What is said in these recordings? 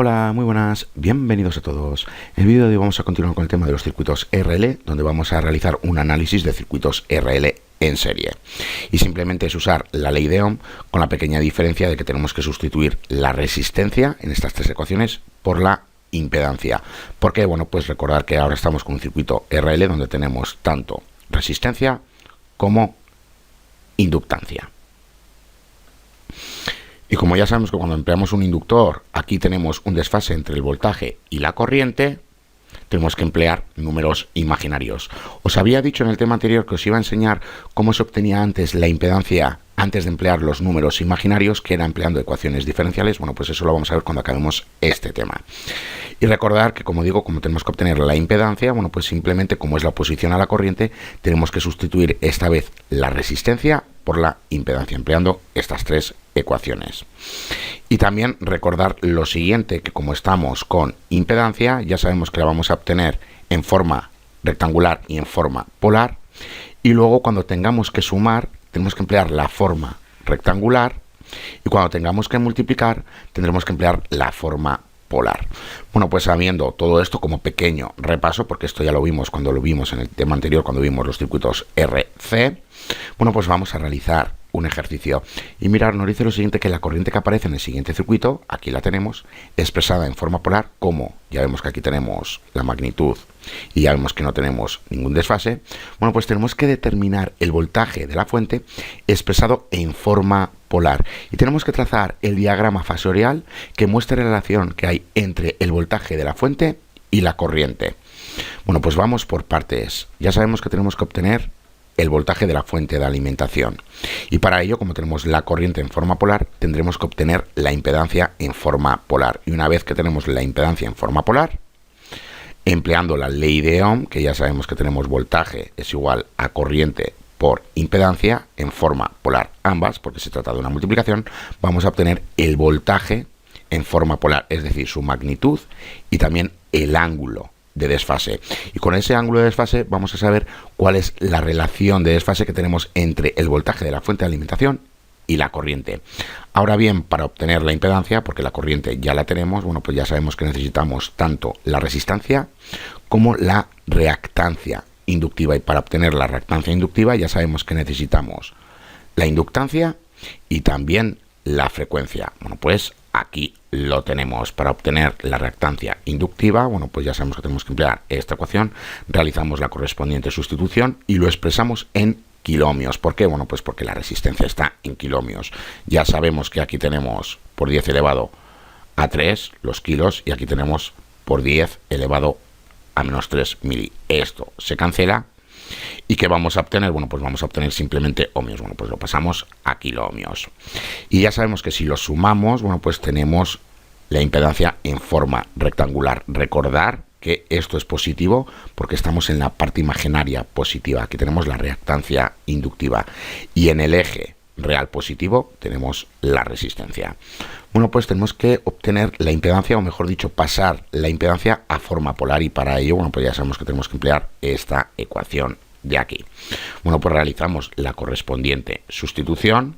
Hola, muy buenas, bienvenidos a todos. En el vídeo de hoy vamos a continuar con el tema de los circuitos RL, donde vamos a realizar un análisis de circuitos RL en serie. Y simplemente es usar la ley de Ohm con la pequeña diferencia de que tenemos que sustituir la resistencia en estas tres ecuaciones por la impedancia. ¿Por qué? Bueno, pues recordar que ahora estamos con un circuito RL donde tenemos tanto resistencia como inductancia. Y como ya sabemos que cuando empleamos un inductor, aquí tenemos un desfase entre el voltaje y la corriente, tenemos que emplear números imaginarios. Os había dicho en el tema anterior que os iba a enseñar cómo se obtenía antes la impedancia antes de emplear los números imaginarios, que era empleando ecuaciones diferenciales. Bueno, pues eso lo vamos a ver cuando acabemos este tema. Y recordar que, como digo, como tenemos que obtener la impedancia, bueno, pues simplemente como es la oposición a la corriente, tenemos que sustituir esta vez la resistencia por la impedancia, empleando estas tres ecuaciones. Y también recordar lo siguiente, que como estamos con impedancia, ya sabemos que la vamos a obtener en forma rectangular y en forma polar, y luego cuando tengamos que sumar, tenemos que emplear la forma rectangular, y cuando tengamos que multiplicar, tendremos que emplear la forma polar. Bueno, pues sabiendo todo esto como pequeño repaso, porque esto ya lo vimos cuando lo vimos en el tema anterior, cuando vimos los circuitos RC, bueno, pues vamos a realizar un ejercicio. Y mirar, nos dice lo siguiente, que la corriente que aparece en el siguiente circuito, aquí la tenemos, expresada en forma polar, como ya vemos que aquí tenemos la magnitud y ya vemos que no tenemos ningún desfase. Bueno, pues tenemos que determinar el voltaje de la fuente expresado en forma polar. Y tenemos que trazar el diagrama fasorial que muestre la relación que hay entre el voltaje de la fuente y la corriente. Bueno, pues vamos por partes. Ya sabemos que tenemos que obtener el voltaje de la fuente de alimentación. Y para ello, como tenemos la corriente en forma polar, tendremos que obtener la impedancia en forma polar. Y una vez que tenemos la impedancia en forma polar, empleando la ley de Ohm, que ya sabemos que tenemos voltaje es igual a corriente por impedancia en forma polar ambas, porque se trata de una multiplicación, vamos a obtener el voltaje en forma polar, es decir, su magnitud y también el ángulo de desfase. Y con ese ángulo de desfase vamos a saber cuál es la relación de desfase que tenemos entre el voltaje de la fuente de alimentación y la corriente. Ahora bien, para obtener la impedancia, porque la corriente ya la tenemos, bueno, pues ya sabemos que necesitamos tanto la resistencia como la reactancia inductiva. Y para obtener la reactancia inductiva ya sabemos que necesitamos la inductancia y también la frecuencia. Bueno, pues aquí lo tenemos. Para obtener la reactancia inductiva, bueno, pues ya sabemos que tenemos que emplear esta ecuación, realizamos la correspondiente sustitución y lo expresamos en kiloohmios. ¿Por qué? Bueno, pues porque la resistencia está en kiloohmios. Ya sabemos que aquí tenemos por 10 elevado a 3 los kilos y aquí tenemos por 10 elevado a menos 3 mili. Esto se cancela. ¿Y qué vamos a obtener? Bueno, pues vamos a obtener simplemente ohmios. Bueno, pues lo pasamos a kiloohmios. Y ya sabemos que si lo sumamos, bueno, pues tenemos la impedancia en forma rectangular. Recordar que esto es positivo porque estamos en la parte imaginaria positiva. Aquí tenemos la reactancia inductiva. Y en el eje real positivo tenemos la resistencia. Bueno, pues tenemos que obtener la impedancia, o mejor dicho, pasar la impedancia a forma polar, y para ello, bueno, pues ya sabemos que tenemos que emplear esta ecuación de aquí. Bueno, pues realizamos la correspondiente sustitución.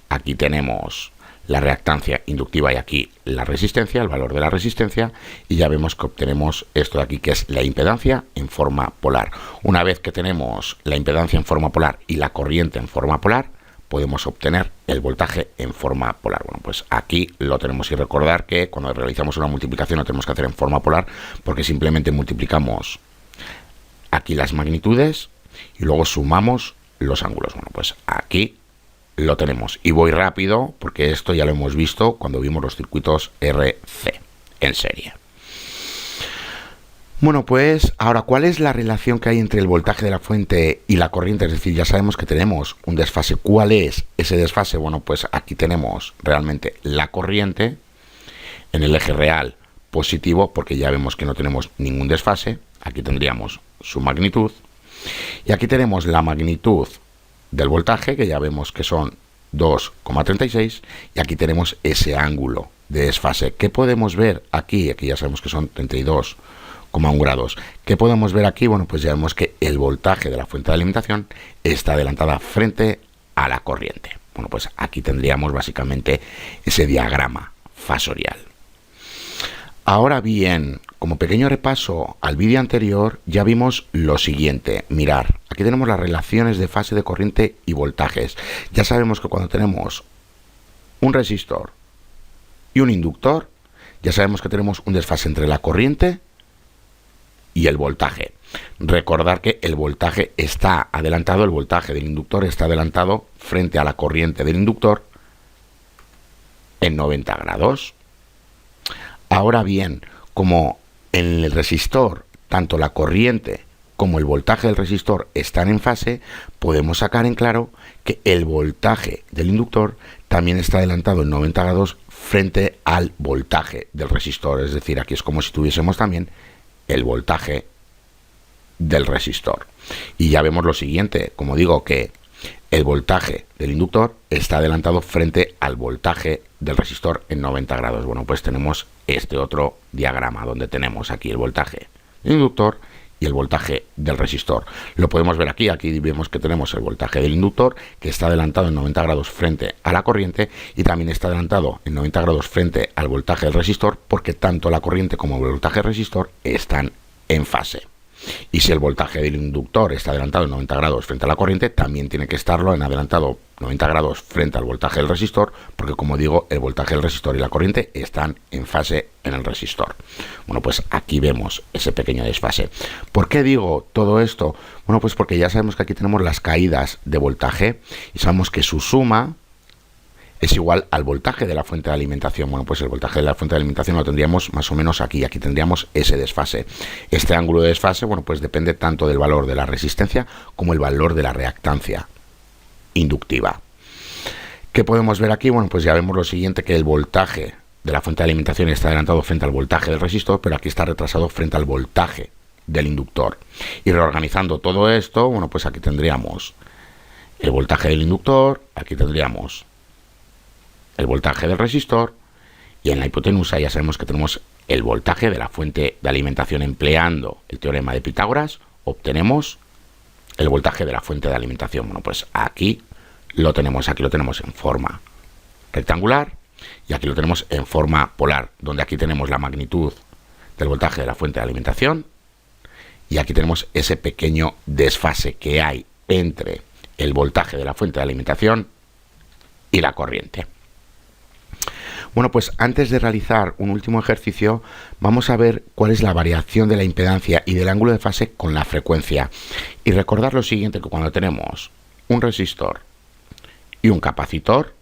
Aquí tenemos la reactancia inductiva y aquí la resistencia, el valor de la resistencia, y ya vemos que obtenemos esto de aquí, que es la impedancia en forma polar. Una vez que tenemos la impedancia en forma polar y la corriente en forma polar, podemos obtener el voltaje en forma polar. Bueno, pues aquí lo tenemos, y recordar que cuando realizamos una multiplicación lo tenemos que hacer en forma polar porque simplemente multiplicamos aquí las magnitudes y luego sumamos los ángulos. Bueno, pues aquí lo tenemos. Y voy rápido porque esto ya lo hemos visto cuando vimos los circuitos RC en serie. Bueno, pues ahora, ¿cuál es la relación que hay entre el voltaje de la fuente y la corriente? Es decir, ya sabemos que tenemos un desfase. ¿Cuál es ese desfase? Bueno, pues aquí tenemos realmente la corriente en el eje real positivo, porque ya vemos que no tenemos ningún desfase. Aquí tendríamos su magnitud. Y aquí tenemos la magnitud del voltaje, que ya vemos que son 2,36. Y aquí tenemos ese ángulo de desfase. ¿Qué podemos ver aquí? Aquí ya sabemos que son 32,1 grados. ¿Qué podemos ver aquí? Bueno, pues ya vemos que el voltaje de la fuente de alimentación está adelantada frente a la corriente. Bueno, pues aquí tendríamos básicamente ese diagrama fasorial. Ahora bien, como pequeño repaso al vídeo anterior, ya vimos lo siguiente. Mirar, aquí tenemos las relaciones de fase de corriente y voltajes. Ya sabemos que cuando tenemos un resistor y un inductor, ya sabemos que tenemos un desfase entre la corriente y el voltaje. Recordar que el voltaje está adelantado, el voltaje del inductor está adelantado frente a la corriente del inductor en 90 grados. Ahora bien, como en el resistor tanto la corriente como el voltaje del resistor están en fase, podemos sacar en claro que el voltaje del inductor también está adelantado en 90 grados frente al voltaje del resistor. Es decir, aquí es como si tuviésemos también el voltaje del resistor. Y ya vemos lo siguiente, como digo, que el voltaje del inductor está adelantado frente al voltaje del resistor en 90 grados. Bueno, pues tenemos este otro diagrama donde tenemos aquí el voltaje del inductor y el voltaje del resistor. Lo podemos ver aquí, aquí vemos que tenemos el voltaje del inductor que está adelantado en 90 grados frente a la corriente y también está adelantado en 90 grados frente al voltaje del resistor porque tanto la corriente como el voltaje del resistor están en fase. Y si el voltaje del inductor está adelantado en 90 grados frente a la corriente, también tiene que estarlo en adelantado 90 grados frente al voltaje del resistor, porque como digo, el voltaje del resistor y la corriente están en fase en el resistor. Bueno, pues aquí vemos ese pequeño desfase. ¿Por qué digo todo esto? Bueno, pues porque ya sabemos que aquí tenemos las caídas de voltaje y sabemos que su suma es igual al voltaje de la fuente de alimentación. Bueno, pues el voltaje de la fuente de alimentación lo tendríamos más o menos aquí. Aquí tendríamos ese desfase. Este ángulo de desfase, bueno, pues depende tanto del valor de la resistencia como el valor de la reactancia inductiva. ¿Qué podemos ver aquí? Bueno, pues ya vemos lo siguiente, que el voltaje de la fuente de alimentación está adelantado frente al voltaje del resistor, pero aquí está retrasado frente al voltaje del inductor. Y reorganizando todo esto, bueno, pues aquí tendríamos el voltaje del inductor, aquí tendríamos el voltaje del resistor y en la hipotenusa ya sabemos que tenemos el voltaje de la fuente de alimentación. Empleando el teorema de Pitágoras obtenemos el voltaje de la fuente de alimentación. Bueno, pues aquí lo tenemos en forma rectangular y aquí lo tenemos en forma polar, donde aquí tenemos la magnitud del voltaje de la fuente de alimentación y aquí tenemos ese pequeño desfase que hay entre el voltaje de la fuente de alimentación y la corriente. Bueno, pues antes de realizar un último ejercicio, vamos a ver cuál es la variación de la impedancia y del ángulo de fase con la frecuencia. Y recordar lo siguiente, que cuando tenemos un resistor y un capacitor,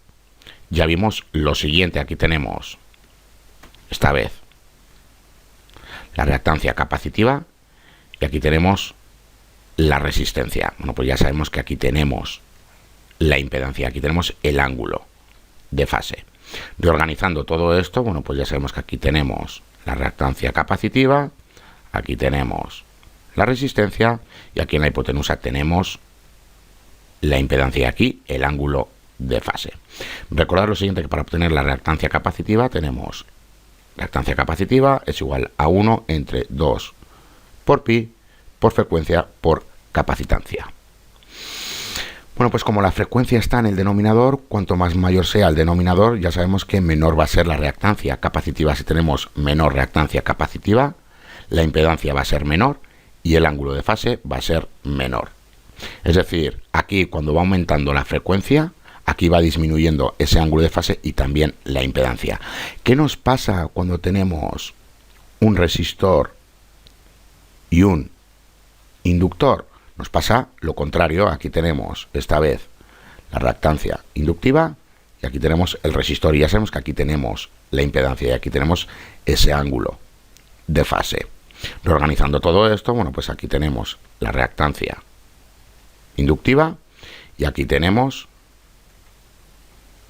ya vimos lo siguiente. Aquí tenemos, esta vez, la reactancia capacitiva y aquí tenemos la resistencia. Bueno, pues ya sabemos que aquí tenemos la impedancia, aquí tenemos el ángulo de fase. Reorganizando todo esto, bueno, pues ya sabemos que aquí tenemos la reactancia capacitiva, aquí tenemos la resistencia y aquí en la hipotenusa tenemos la impedancia, aquí el ángulo de fase. Recordad lo siguiente, que para obtener la reactancia capacitiva tenemos reactancia capacitiva es igual a 1 entre 2 por pi por frecuencia por capacitancia. Bueno, pues como la frecuencia está en el denominador, cuanto más mayor sea el denominador, ya sabemos que menor va a ser la reactancia capacitiva. Si tenemos menor reactancia capacitiva, la impedancia va a ser menor y el ángulo de fase va a ser menor. Es decir, aquí cuando va aumentando la frecuencia, aquí va disminuyendo ese ángulo de fase y también la impedancia. ¿Qué nos pasa cuando tenemos un resistor y un inductor? Nos pasa lo contrario. Aquí tenemos esta vez la reactancia inductiva y aquí tenemos el resistor y ya sabemos que aquí tenemos la impedancia y aquí tenemos ese ángulo de fase. Reorganizando todo esto, bueno, pues aquí tenemos la reactancia inductiva y aquí tenemos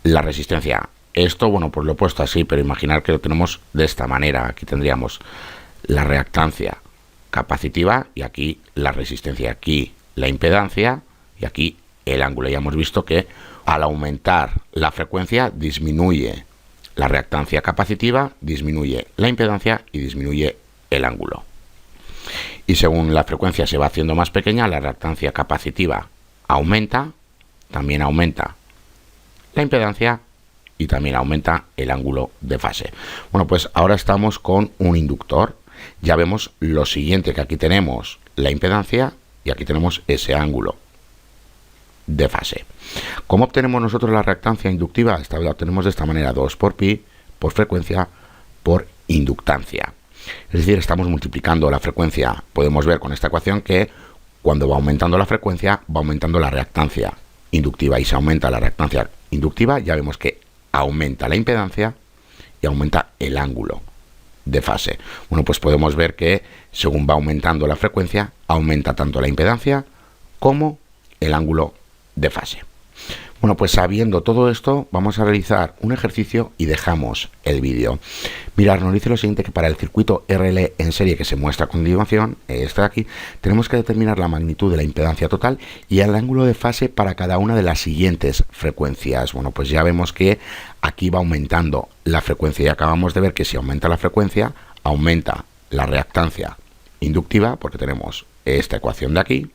la resistencia. Esto, bueno, pues lo he puesto así, pero imaginar que lo tenemos de esta manera. Aquí tendríamos la reactancia capacitiva y aquí la resistencia, aquí la impedancia y aquí el ángulo. Ya hemos visto que al aumentar la frecuencia disminuye la reactancia capacitiva, disminuye la impedancia y disminuye el ángulo. Y según la frecuencia se va haciendo más pequeña, la reactancia capacitiva aumenta, también aumenta la impedancia y también aumenta el ángulo de fase. Bueno, pues ahora estamos con un inductor. Ya vemos lo siguiente, que aquí tenemos la impedancia y aquí tenemos ese ángulo de fase. ¿Cómo obtenemos nosotros la reactancia inductiva? Esta la obtenemos de esta manera: 2 por pi por frecuencia por inductancia. Es decir, estamos multiplicando la frecuencia. Podemos ver con esta ecuación que cuando va aumentando la frecuencia, va aumentando la reactancia inductiva, y si aumenta la reactancia inductiva, ya vemos que aumenta la impedancia y aumenta el ángulo de fase. Bueno, pues podemos ver que según va aumentando la frecuencia, aumenta tanto la impedancia como el ángulo de fase. Bueno, pues sabiendo todo esto, vamos a realizar un ejercicio y dejamos el vídeo. Mirad, nos dice lo siguiente, que para el circuito RL en serie que se muestra a continuación, este de aquí, tenemos que determinar la magnitud de la impedancia total y el ángulo de fase para cada una de las siguientes frecuencias. Bueno, pues ya vemos que aquí va aumentando la frecuencia y acabamos de ver que si aumenta la frecuencia, aumenta la reactancia inductiva, porque tenemos esta ecuación de aquí.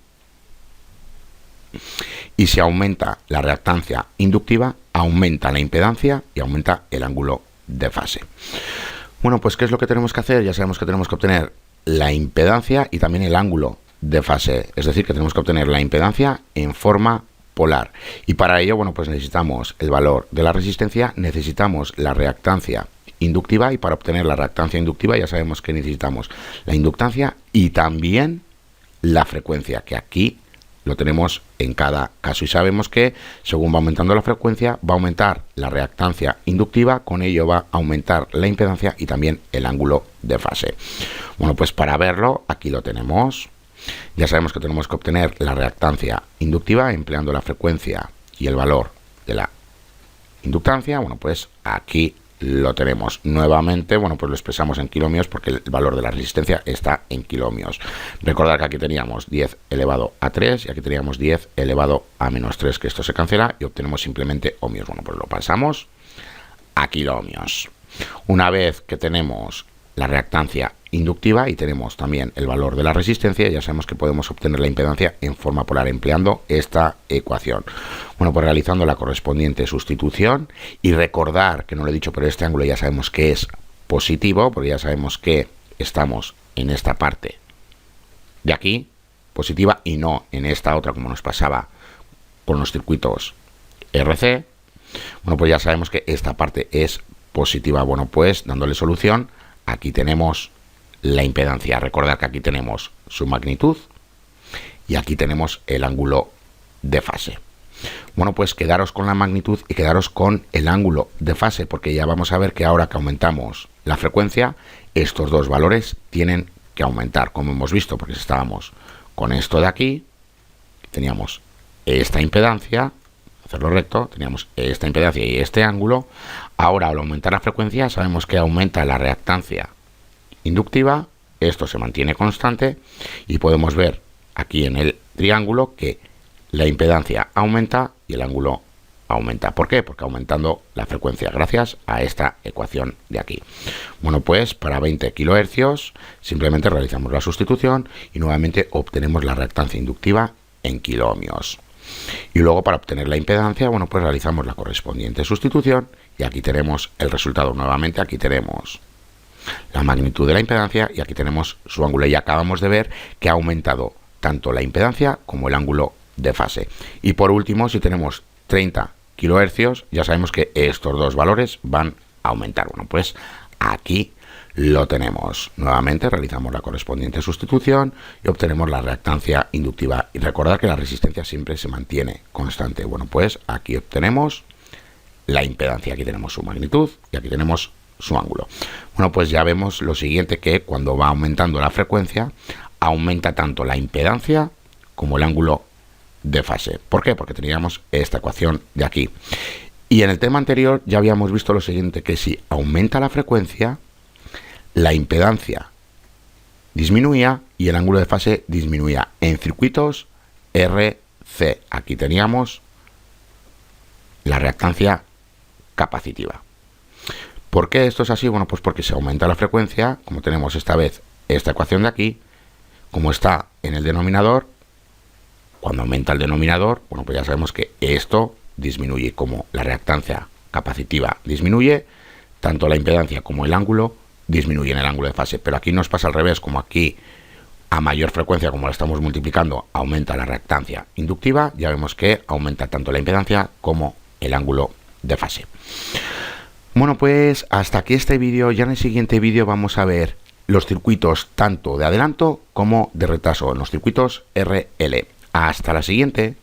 Y si aumenta la reactancia inductiva, aumenta la impedancia y aumenta el ángulo de fase. Bueno, pues ¿qué es lo que tenemos que hacer? Ya sabemos que tenemos que obtener la impedancia y también el ángulo de fase. Es decir, que tenemos que obtener la impedancia en forma polar. Y para ello, bueno, pues necesitamos el valor de la resistencia, necesitamos la reactancia inductiva, y para obtener la reactancia inductiva ya sabemos que necesitamos la inductancia y también la frecuencia, que aquí lo tenemos en cada caso, y sabemos que según va aumentando la frecuencia va a aumentar la reactancia inductiva, con ello va a aumentar la impedancia y también el ángulo de fase. Bueno, pues para verlo, aquí lo tenemos. Ya sabemos que tenemos que obtener la reactancia inductiva empleando la frecuencia y el valor de la inductancia. Bueno, pues aquí lo tenemos nuevamente. Bueno, pues lo expresamos en kiloohmios porque el valor de la resistencia está en kiloohmios. Recordad que aquí teníamos 10 elevado a 3 y aquí teníamos 10 elevado a menos 3, que esto se cancela y obtenemos simplemente ohmios. Bueno, pues lo pasamos a kiloohmios. Una vez que tenemos la reactancia inductiva y tenemos también el valor de la resistencia, ya sabemos que podemos obtener la impedancia en forma polar empleando esta ecuación. Bueno, pues realizando la correspondiente sustitución, y recordar que no lo he dicho, pero este ángulo ya sabemos que es positivo, porque ya sabemos que estamos en esta parte de aquí, positiva, y no en esta otra como nos pasaba con los circuitos RC. Bueno, pues ya sabemos que esta parte es positiva. Bueno, pues dándole solución, aquí tenemos la impedancia. Recordad que aquí tenemos su magnitud y aquí tenemos el ángulo de fase. Bueno, pues quedaros con la magnitud y quedaros con el ángulo de fase, porque ya vamos a ver que ahora que aumentamos la frecuencia, estos dos valores tienen que aumentar, como hemos visto, porque si estábamos con esto de aquí, teníamos esta impedancia, hacerlo recto, teníamos esta impedancia y este ángulo. Ahora, al aumentar la frecuencia, sabemos que aumenta la reactancia inductiva, esto se mantiene constante, y podemos ver aquí en el triángulo que la impedancia aumenta y el ángulo aumenta. ¿Por qué? Porque aumentando la frecuencia, gracias a esta ecuación de aquí. Bueno, pues para 20 kHz simplemente realizamos la sustitución y nuevamente obtenemos la reactancia inductiva en kiloohmios. Y luego, para obtener la impedancia, bueno, pues realizamos la correspondiente sustitución y aquí tenemos el resultado. Nuevamente aquí tenemos la magnitud de la impedancia y aquí tenemos su ángulo, y acabamos de ver que ha aumentado tanto la impedancia como el ángulo de fase. Y por último, si tenemos 30 kHz, ya sabemos que estos dos valores van a aumentar. Bueno, pues aquí lo tenemos. Nuevamente realizamos la correspondiente sustitución y obtenemos la reactancia inductiva. Y recordad que la resistencia siempre se mantiene constante. Bueno, pues aquí obtenemos la impedancia. Aquí tenemos su magnitud y aquí tenemos su ángulo. Bueno, pues ya vemos lo siguiente, que cuando va aumentando la frecuencia, aumenta tanto la impedancia como el ángulo de fase. ¿Por qué? Porque teníamos esta ecuación de aquí. Y en el tema anterior ya habíamos visto lo siguiente, que si aumenta la frecuencia, la impedancia disminuía y el ángulo de fase disminuía en circuitos RC. Aquí teníamos la reactancia capacitiva. ¿Por qué esto es así? Bueno, pues porque se aumenta la frecuencia, como tenemos esta vez esta ecuación de aquí, como está en el denominador. Cuando aumenta el denominador, bueno, pues ya sabemos que esto disminuye, como la reactancia capacitiva disminuye, tanto la impedancia como el ángulo disminuyen el ángulo de fase. Pero aquí nos pasa al revés, como aquí a mayor frecuencia, como la estamos multiplicando, aumenta la reactancia inductiva, ya vemos que aumenta tanto la impedancia como el ángulo de fase. Bueno, pues hasta aquí este vídeo. Ya en el siguiente vídeo vamos a ver los circuitos tanto de adelanto como de retraso, en los circuitos RL. Hasta la siguiente.